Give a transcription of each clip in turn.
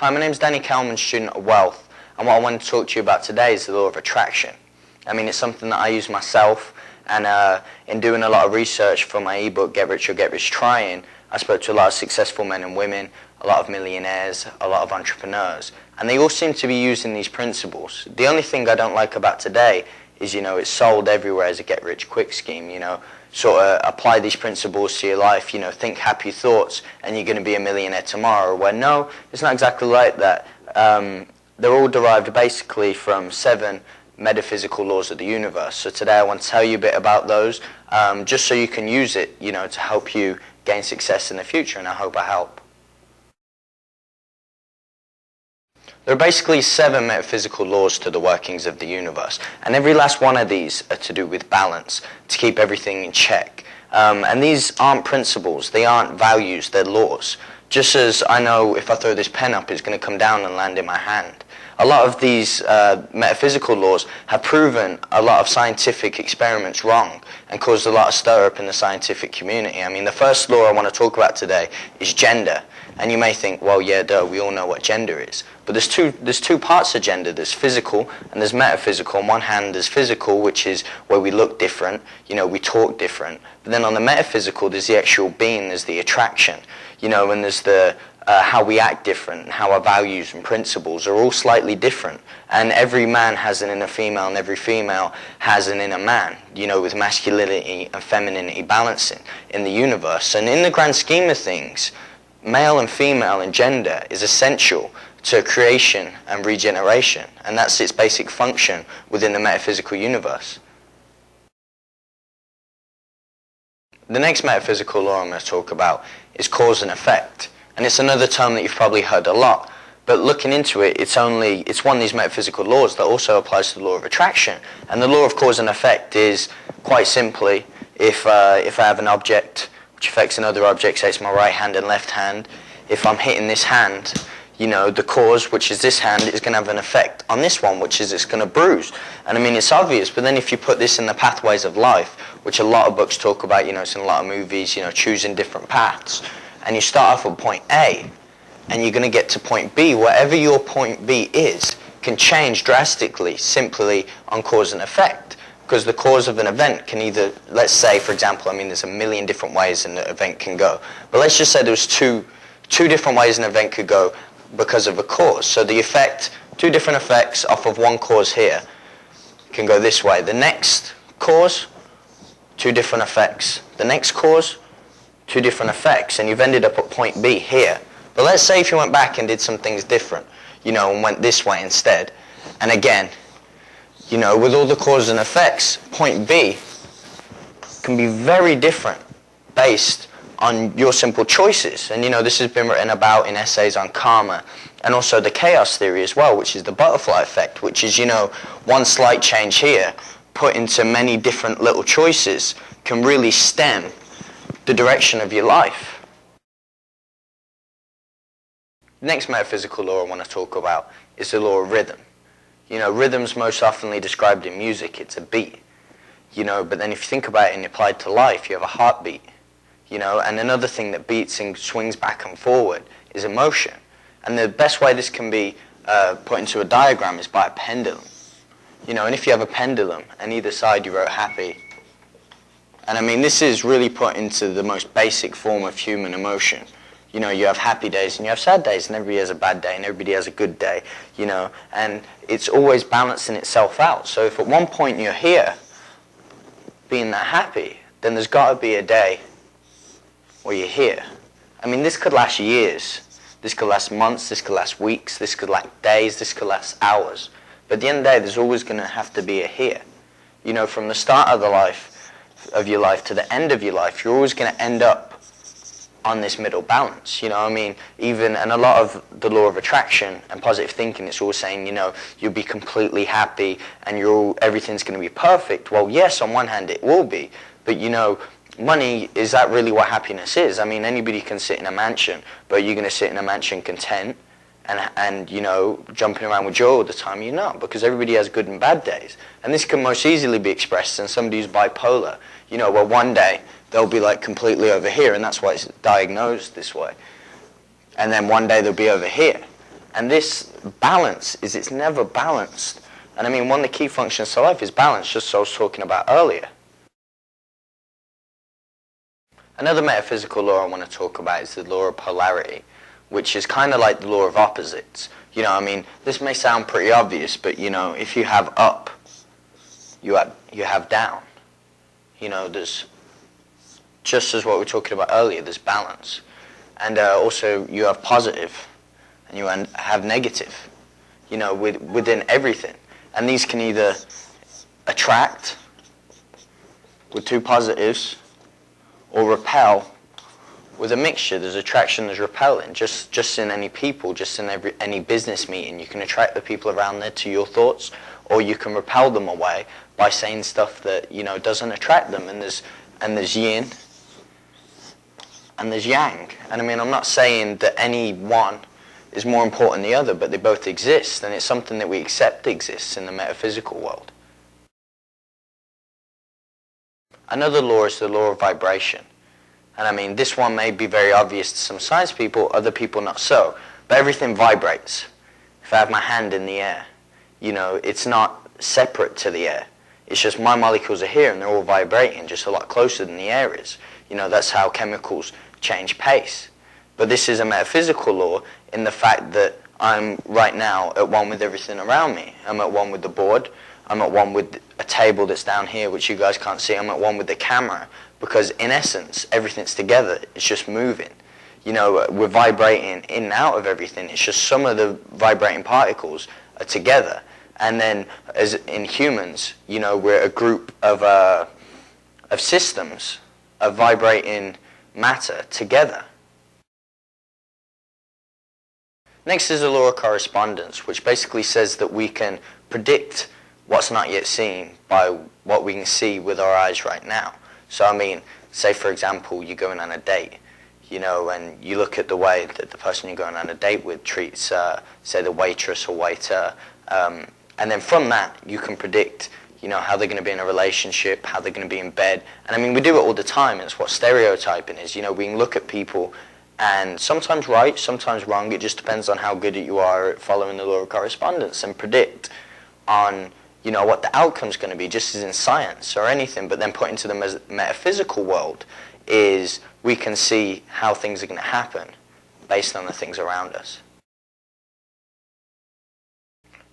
Hi, my name's Danny Kalman, student of Wealth, and what I want to talk to you about today is the law of attraction. I mean, it's something that I use myself, and in doing a lot of research for my ebook, Get Rich or Get Rich Trying, I spoke to a lot of successful men and women, a lot of millionaires, a lot of entrepreneurs, and they all seem to be using these principles. The only thing I don't like about today is, it's sold everywhere as a get-rich-quick scheme, sort of apply these principles to your life, think happy thoughts and you're going to be a millionaire tomorrow. Where no, it's not exactly like that. They're all derived basically from 7 metaphysical laws of the universe. So today I want to tell you a bit about those, just so you can use it, to help you gain success in the future, and I hope I help. There are basically 7 metaphysical laws to the workings of the universe, and every last one of these are to do with balance, to keep everything in check. And these aren't principles, they aren't values, they're laws. Just as I know if I throw this pen up, it's going to come down and land in my hand. A lot of these metaphysical laws have proven a lot of scientific experiments wrong and caused a lot of stir up in the scientific community. I mean, the first law I want to talk about today is gender. And you may think, well, yeah, duh, we all know what gender is. But there's two parts of gender. There's physical and there's metaphysical. On one hand, there's physical, which is where we look different, we talk different. But then on the metaphysical, there's the actual being, there's the attraction, and there's the how we act different, and how our values and principles are all slightly different. And every man has an inner female, and every female has an inner man, with masculinity and femininity balancing in the universe. And in the grand scheme of things, male and female in gender is essential to creation and regeneration, and that's its basic function within the metaphysical universe. The next metaphysical law I'm going to talk about is cause and effect, and it's another term that you've probably heard a lot, but looking into it, it's one of these metaphysical laws that also applies to the law of attraction. And the law of cause and effect is, quite simply, if I have an object which affects another object, say it's my right hand and left hand, if I'm hitting this hand, the cause, which is this hand, is going to have an effect on this one, which is it's going to bruise. And I mean, it's obvious, but then if you put this in the pathways of life, which a lot of books talk about, it's in a lot of movies, choosing different paths, and you start off at point A, and you're going to get to point B, whatever your point B is, can change drastically simply on cause and effect. Because the cause of an event can either, let's say, for example, there's a million different ways an event can go. But let's just say there's two different ways an event could go because of a cause. So the effect, 2 different effects off of one cause here can go this way. The next cause, 2 different effects. The next cause, 2 different effects. And you've ended up at point B here. But let's say if you went back and did some things different, and went this way instead. And again, with all the causes and effects, point B can be very different based on your simple choices. And this has been written about in essays on karma, and also the chaos theory as well, which is the butterfly effect, which is, one slight change here put into many different little choices can really stem the direction of your life. The next metaphysical law I want to talk about is the law of rhythm. Rhythm's most oftenly described in music, it's a beat, but then if you think about it and applied to life, you have a heartbeat, and another thing that beats and swings back and forward is emotion. And the best way this can be put into a diagram is by a pendulum. And if you have a pendulum, and either side you wrote happy, and this is really put into the most basic form of human emotion. You have happy days and you have sad days, and everybody has a bad day and everybody has a good day, and it's always balancing itself out. So if at one point you're here being that happy, then there's got to be a day where you're here. This could last years, this could last months, this could last weeks, this could last days, this could last hours. But at the end of the day, there's always going to have to be a here. From the start of your life to the end of your life, you're always going to end up on this middle balance, and a lot of the law of attraction and positive thinking, it's all saying, you'll be completely happy and everything's going to be perfect. Well, yes, on one hand it will be, but money, is that really what happiness is? Anybody can sit in a mansion, but you're going to sit in a mansion content and jumping around with joy all the time? You're not, because everybody has good and bad days. And this can most easily be expressed in somebody who's bipolar, where one day they'll be completely over here, and that's why it's diagnosed this way. And then one day they'll be over here. And this balance it's never balanced. And I mean, one of the key functions to life is balance, just as I was talking about earlier. Another metaphysical law I want to talk about is the law of polarity, which is kind of like the law of opposites. You know, I mean, this may sound pretty obvious, but you know, if you have up, you have down. You know, there's, just as what we were talking about earlier, there's balance. And also you have positive and you have negative, you know, within everything. And these can either attract with two positives or repel with a mixture. There's attraction, there's repelling. Just in any people, just in any business meeting, you can attract the people around there to your thoughts, or you can repel them away by saying stuff that, you know, doesn't attract them. And there's yin and there's yang. And I mean, I'm not saying that any one is more important than the other, but they both exist, and it's something that we accept exists in the metaphysical world. Another law is the law of vibration. And I mean, this one may be very obvious to some science people, other people not so. But everything vibrates. If I have my hand in the air, you know, it's not separate to the air. It's just my molecules are here and they're all vibrating just a lot closer than the air is. You know, that's how chemicals change pace. But this is a metaphysical law in the fact that I'm right now at one with everything around me. I'm at one with the board. I'm at one with a table that's down here, which you guys can't see. I'm at one with the camera, because in essence, everything's together. It's just moving. You know, we're vibrating in and out of everything. It's just some of the vibrating particles are together. And then, as in humans, you know, we're a group of systems of vibrating matter together. Next is the law of correspondence, which basically says that we can predict what's not yet seen by what we can see with our eyes right now. So I mean, say for example, you're going on a date, you know, and you look at the way that the person you're going on a date with treats, say, the waitress or waiter, and then from that you can predict, you know, how they're going to be in a relationship, how they're going to be in bed. And I mean, we do it all the time, and it's what stereotyping is. You know, we can look at people, and sometimes right, sometimes wrong. It just depends on how good you are at following the law of correspondence and predict on, you know, what the outcome's going to be, just as in science or anything. But then put into the metaphysical world is we can see how things are going to happen based on the things around us.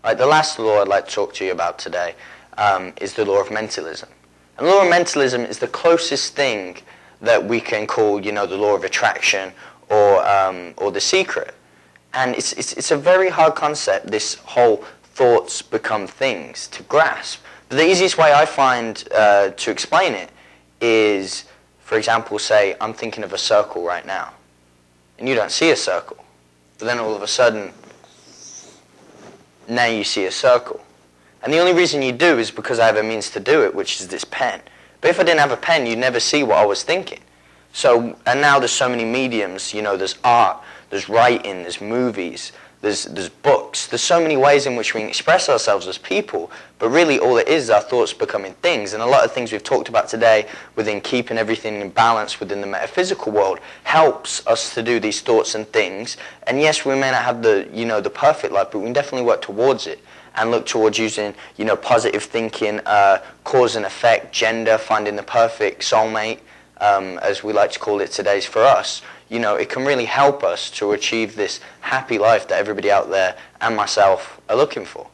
Right, the last law I'd like to talk to you about today is the law of mentalism. And the law of mentalism is the closest thing that we can call, you know, the law of attraction or the secret. And it's a very hard concept, this whole thoughts become things, to grasp. But the easiest way I find to explain it is, for example, say I'm thinking of a circle right now, and you don't see a circle, but then all of a sudden, now you see a circle. And the only reason you do is because I have a means to do it, which is this pen. But if I didn't have a pen, you'd never see what I was thinking. So, and now there's so many mediums, you know, there's art, there's writing, there's movies, there's books. There's so many ways in which we can express ourselves as people, but really all it is our thoughts becoming things. And a lot of things we've talked about today within keeping everything in balance within the metaphysical world helps us to do these thoughts and things. And yes, we may not have the, you know, the perfect life, but we can definitely work towards it and look towards using, you know, positive thinking, cause and effect, gender, finding the perfect soulmate, as we like to call it today's for us. You know, it can really help us to achieve this happy life that everybody out there and myself are looking for.